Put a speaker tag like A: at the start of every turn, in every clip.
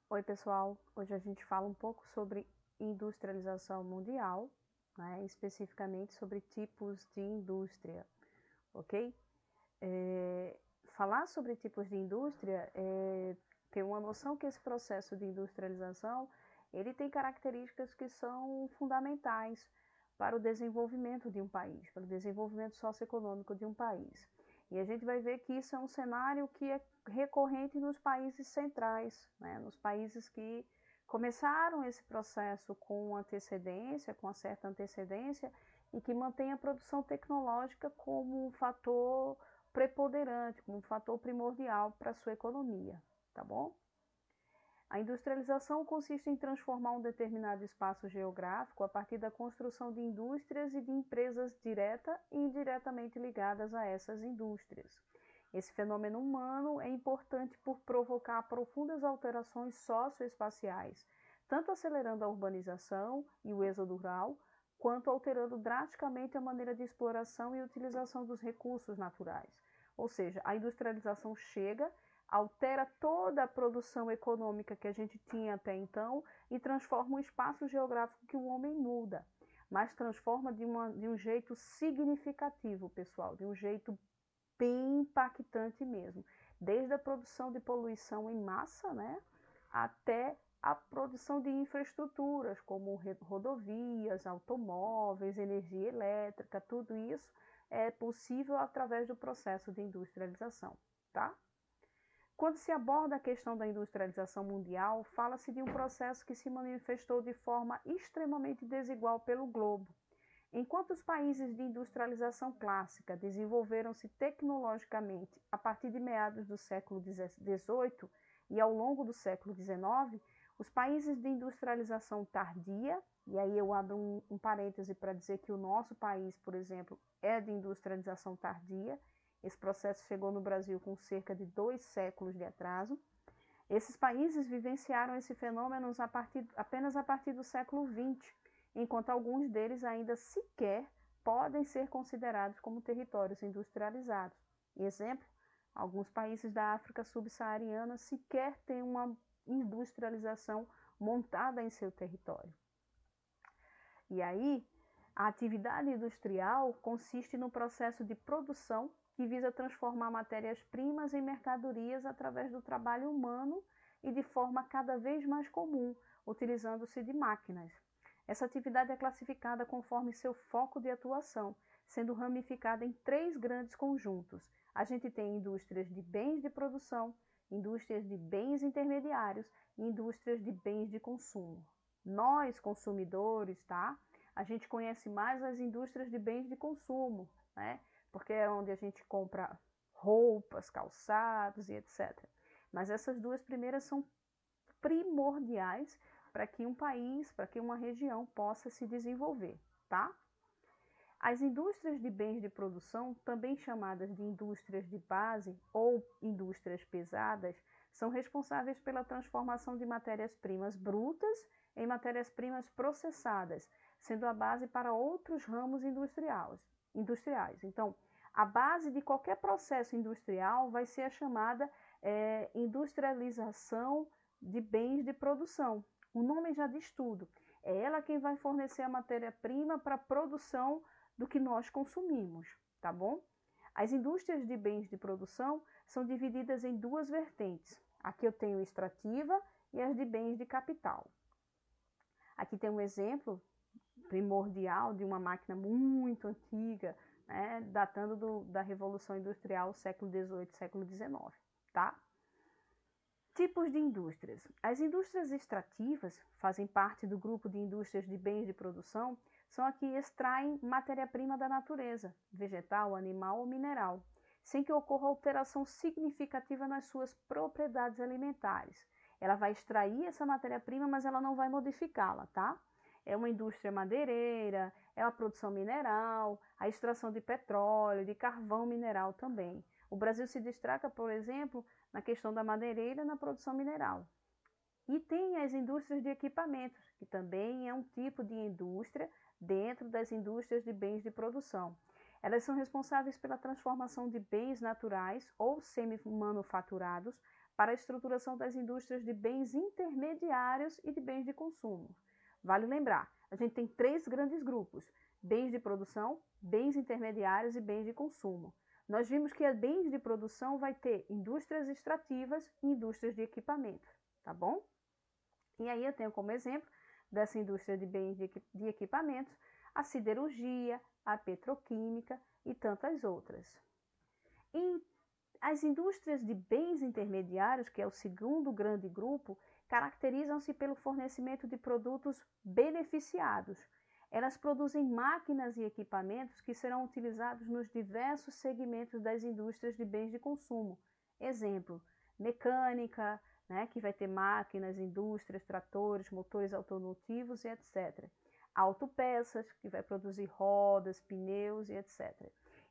A: Oi, pessoal. Hoje a gente fala um pouco sobre industrialização mundial, né? Especificamente sobre tipos de indústria, ok? Falar sobre tipos de indústria é ter uma noção que esse processo de industrialização ele tem características que são fundamentais para o desenvolvimento de um país, para o desenvolvimento socioeconômico de um país. E a gente vai ver que isso é um cenário que é recorrente nos países centrais, né? Nos países que começaram esse processo com antecedência, com uma certa antecedência, e que mantém a produção tecnológica como um fator preponderante, como um fator primordial para a sua economia, tá bom? A industrialização consiste em transformar um determinado espaço geográfico a partir da construção de indústrias e de empresas direta e indiretamente ligadas a essas indústrias. Esse fenômeno humano é importante por provocar profundas alterações socioespaciais, tanto acelerando a urbanização e o êxodo rural, quanto alterando drasticamente a maneira de exploração e utilização dos recursos naturais. Ou seja, a industrialização chega, altera toda a produção econômica que a gente tinha até então e transforma o espaço geográfico que o homem muda, mas transforma de um jeito significativo, pessoal, de um jeito bem impactante mesmo, desde a produção de poluição em massa, né, até a produção de infraestruturas como rodovias, automóveis, energia elétrica, tudo isso é possível através do processo de industrialização, tá? Quando se aborda a questão da industrialização mundial, fala-se de um processo que se manifestou de forma extremamente desigual pelo globo. Enquanto os países de industrialização clássica desenvolveram-se tecnologicamente a partir de meados do século XVIII e ao longo do século XIX, os países de industrialização tardia, e aí eu abro um parêntese para dizer que o nosso país, por exemplo, é de industrialização tardia. Esse processo chegou no Brasil com cerca de 2 séculos de atraso. Esses países vivenciaram esse fenômeno apenas a partir do século XX, enquanto alguns deles ainda sequer podem ser considerados como territórios industrializados. Exemplo, alguns países da África subsaariana sequer têm uma industrialização montada em seu território. E aí, a atividade industrial consiste no processo de produção que visa transformar matérias-primas em mercadorias através do trabalho humano e de forma cada vez mais comum, utilizando-se de máquinas. Essa atividade é classificada conforme seu foco de atuação, sendo ramificada em 3 grandes conjuntos. A gente tem indústrias de bens de produção, indústrias de bens intermediários e indústrias de bens de consumo. Nós, consumidores, tá? A gente conhece mais as indústrias de bens de consumo, né? Porque é onde a gente compra roupas, calçados e etc. Mas essas 2 primeiras são primordiais para que um país, para que uma região possa se desenvolver, tá? As indústrias de bens de produção, também chamadas de indústrias de base ou indústrias pesadas, são responsáveis pela transformação de matérias-primas brutas em matérias-primas processadas, sendo a base para outros ramos industriais. Então, a base de qualquer processo industrial vai ser a chamada industrialização de bens de produção. O nome já diz tudo. É ela quem vai fornecer a matéria-prima para a produção do que nós consumimos, tá bom? As indústrias de bens de produção são divididas em 2 vertentes. Aqui eu tenho extrativa e as de bens de capital. Aqui tem um exemplo primordial de uma máquina muito antiga, né, datando da Revolução Industrial, século XVIII, século XIX, tá? Tipos de indústrias. As indústrias extrativas fazem parte do grupo de indústrias de bens de produção, são as que extraem matéria-prima da natureza, vegetal, animal ou mineral, sem que ocorra alteração significativa nas suas propriedades alimentares. Ela vai extrair essa matéria-prima, mas ela não vai modificá-la, tá? É uma indústria madeireira, é a produção mineral, a extração de petróleo, de carvão mineral também. O Brasil se destaca, por exemplo, na questão da madeireira e na produção mineral. E tem as indústrias de equipamentos, que também é um tipo de indústria dentro das indústrias de bens de produção. Elas são responsáveis pela transformação de bens naturais ou semi-manufaturados para a estruturação das indústrias de bens intermediários e de bens de consumo. Vale lembrar, a gente tem 3 grandes grupos: bens de produção, bens intermediários e bens de consumo. Nós vimos que a bens de produção vai ter indústrias extrativas e indústrias de equipamentos, tá bom? E aí eu tenho como exemplo dessa indústria de bens de equipamentos a siderurgia, a petroquímica e tantas outras. E as indústrias de bens intermediários, que é o segundo grande grupo, caracterizam-se pelo fornecimento de produtos beneficiados. Elas produzem máquinas e equipamentos que serão utilizados nos diversos segmentos das indústrias de bens de consumo. Exemplo, mecânica, né, que vai ter máquinas, indústrias, tratores, motores automotivos e etc. Autopeças, que vai produzir rodas, pneus e etc.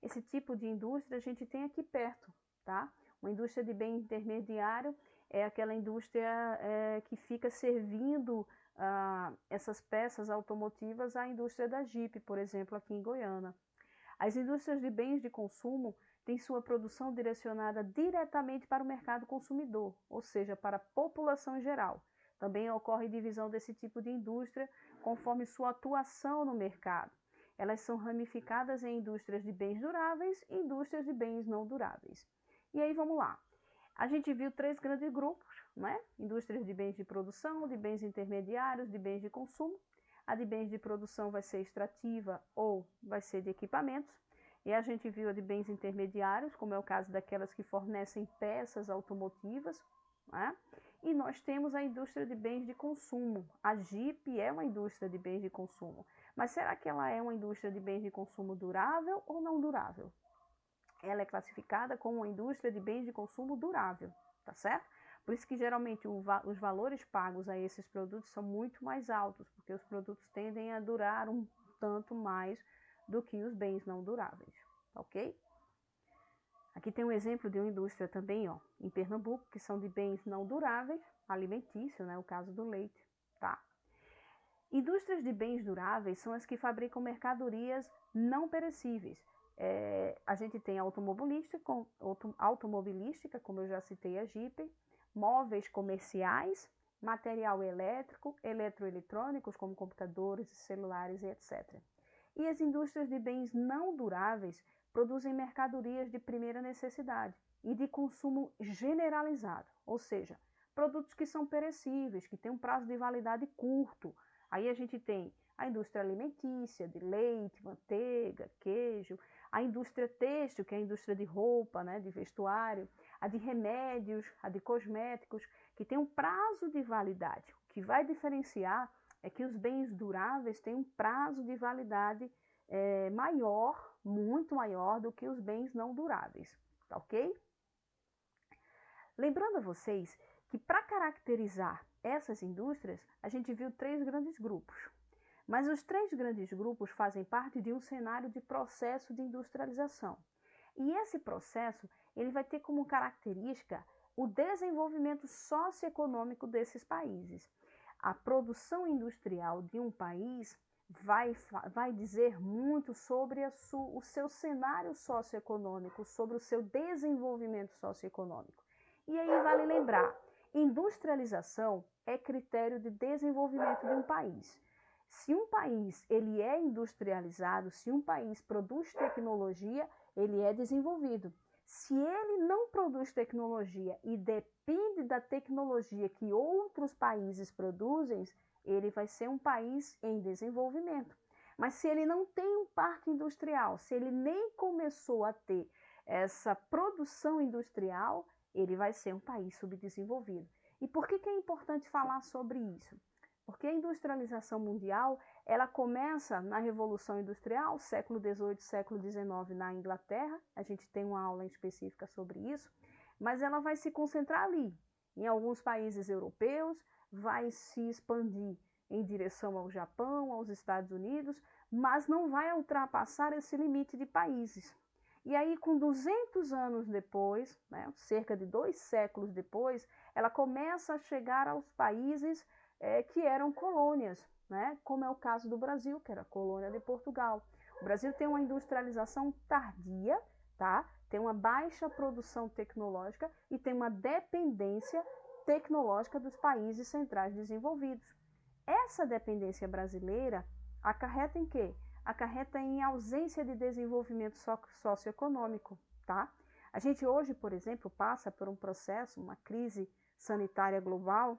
A: Esse tipo de indústria a gente tem aqui perto, tá? Uma indústria de bem intermediário é aquela indústria que fica servindo essas peças automotivas à indústria da Jeep, por exemplo, aqui em Goiânia. As indústrias de bens de consumo têm sua produção direcionada diretamente para o mercado consumidor, ou seja, para a população em geral. Também ocorre divisão desse tipo de indústria conforme sua atuação no mercado. Elas são ramificadas em indústrias de bens duráveis e indústrias de bens não duráveis. E aí vamos lá. A gente viu 3 grandes grupos, né? Indústrias de bens de produção, de bens intermediários, de bens de consumo. A de bens de produção vai ser extrativa ou vai ser de equipamentos. E a gente viu a de bens intermediários, como é o caso daquelas que fornecem peças automotivas, né? E nós temos a indústria de bens de consumo. A Jeep é uma indústria de bens de consumo. Mas será que ela é uma indústria de bens de consumo durável ou não durável? Ela é classificada como uma indústria de bens de consumo durável, tá certo? Por isso que geralmente os valores pagos a esses produtos são muito mais altos, porque os produtos tendem a durar um tanto mais do que os bens não duráveis, ok? Aqui tem um exemplo de uma indústria também, ó, em Pernambuco, que são de bens não duráveis, alimentício, né, o caso do leite, tá? Indústrias de bens duráveis são as que fabricam mercadorias não perecíveis. A gente tem automobilística, como eu já citei a Jeep, móveis comerciais, material elétrico, eletroeletrônicos, como computadores, celulares e etc. E as indústrias de bens não duráveis produzem mercadorias de primeira necessidade e de consumo generalizado, ou seja, produtos que são perecíveis, que têm um prazo de validade curto. Aí a gente tem a indústria alimentícia, de leite, manteiga, queijo, a indústria têxtil, que é a indústria de roupa, né, de vestuário, a de remédios, a de cosméticos, que tem um prazo de validade. O que vai diferenciar é que os bens duráveis têm um prazo de validade maior, muito maior do que os bens não duráveis, tá ok? Lembrando a vocês que para caracterizar essas indústrias, a gente viu 3 grandes grupos. Mas os 3 grandes grupos fazem parte de um cenário de processo de industrialização. E esse processo ele vai ter como característica o desenvolvimento socioeconômico desses países. A produção industrial de um país vai dizer muito sobre o seu cenário socioeconômico, sobre o seu desenvolvimento socioeconômico. E aí vale lembrar, industrialização é critério de desenvolvimento de um país. Se um país ele é industrializado, se um país produz tecnologia, ele é desenvolvido. Se ele não produz tecnologia e depende da tecnologia que outros países produzem, ele vai ser um país em desenvolvimento. Mas se ele não tem um parque industrial, se ele nem começou a ter essa produção industrial, ele vai ser um país subdesenvolvido. E por que é importante falar sobre isso? Porque a industrialização mundial, ela começa na Revolução Industrial, século XVIII, século XIX na Inglaterra, a gente tem uma aula específica sobre isso, mas ela vai se concentrar ali, em alguns países europeus, vai se expandir em direção ao Japão, aos Estados Unidos, mas não vai ultrapassar esse limite de países. E aí, com 200 anos depois, né, cerca de 2 séculos depois, ela começa a chegar aos países que eram colônias, né, como é o caso do Brasil, que era colônia de Portugal. O Brasil tem uma industrialização tardia, tá? tem uma baixa produção tecnológica e tem uma dependência tecnológica dos países centrais desenvolvidos. Essa dependência brasileira acarreta em quê? Acarreta em ausência de desenvolvimento socioeconômico, tá? A gente hoje, por exemplo, passa por um processo, uma crise sanitária global,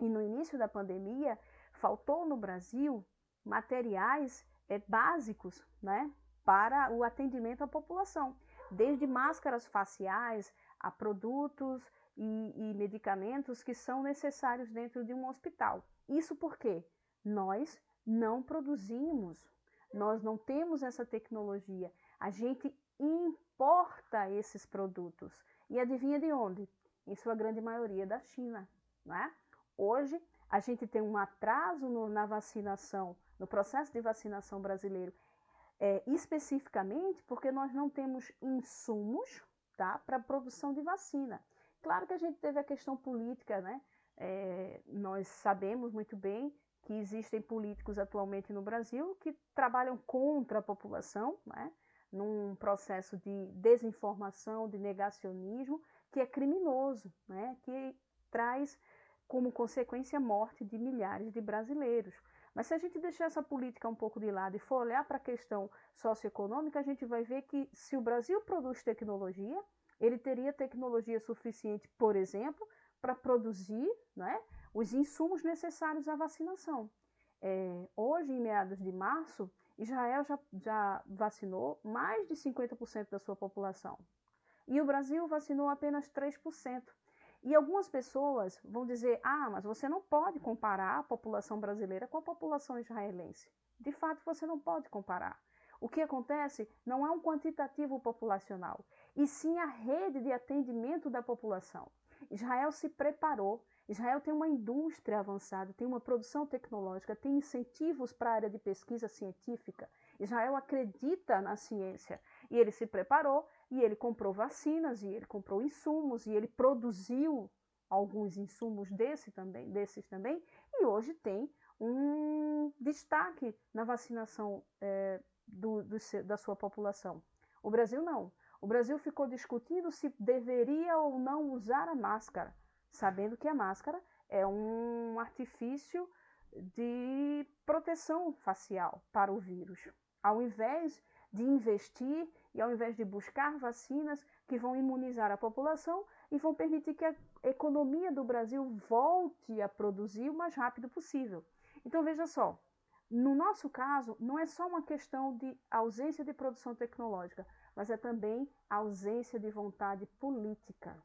A: e no início da pandemia faltou no Brasil materiais básicos, né, para o atendimento à população, desde máscaras faciais a produtos e medicamentos que são necessários dentro de um hospital. Isso porque nós não produzimos, nós não temos essa tecnologia, a gente importa esses produtos. E adivinha de onde? Em sua grande maioria da China, não é? Hoje, a gente tem um atraso na vacinação, no processo de vacinação brasileiro, especificamente porque nós não temos insumos, tá, para a produção de vacina. Claro que a gente teve a questão política, né? Nós sabemos muito bem que existem políticos atualmente no Brasil que trabalham contra a população, né? Num processo de desinformação, de negacionismo, que é criminoso, né? Que traz como consequência a morte de milhares de brasileiros. Mas se a gente deixar essa política um pouco de lado e for olhar para a questão socioeconômica, a gente vai ver que se o Brasil produz tecnologia, ele teria tecnologia suficiente, por exemplo, para produzir, né, os insumos necessários à vacinação. Hoje, em meados de março, Israel já vacinou mais de 50% da sua população. E o Brasil vacinou apenas 3%. E algumas pessoas vão dizer, mas você não pode comparar a população brasileira com a população israelense. De fato, você não pode comparar. O que acontece não é um quantitativo populacional, e sim a rede de atendimento da população. Israel se preparou, Israel tem uma indústria avançada, tem uma produção tecnológica, tem incentivos para a área de pesquisa científica. Israel acredita na ciência e ele se preparou e ele comprou vacinas, e ele comprou insumos, e ele produziu alguns insumos desses também, e hoje tem um destaque na vacinação da sua população. O Brasil não. O Brasil ficou discutindo se deveria ou não usar a máscara, sabendo que a máscara é um artifício de proteção facial para o vírus. Ao invés de investir e ao invés de buscar vacinas que vão imunizar a população e vão permitir que a economia do Brasil volte a produzir o mais rápido possível. Então, veja só, no nosso caso, não é só uma questão de ausência de produção tecnológica, mas é também a ausência de vontade política,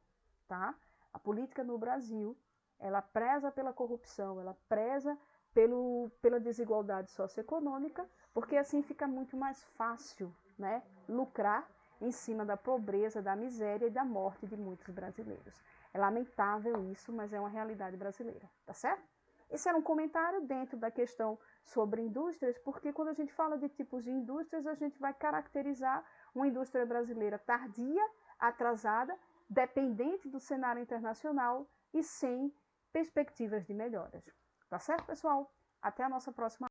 A: tá? A política no Brasil, ela preza pela corrupção, ela preza pela desigualdade socioeconômica, porque assim fica muito mais fácil, né, lucrar em cima da pobreza, da miséria e da morte de muitos brasileiros. É lamentável isso, mas é uma realidade brasileira, tá certo? Esse era um comentário dentro da questão sobre indústrias, porque quando a gente fala de tipos de indústrias, a gente vai caracterizar uma indústria brasileira tardia, atrasada, dependente do cenário internacional e sem perspectivas de melhoras. Tá certo, pessoal? Até a nossa próxima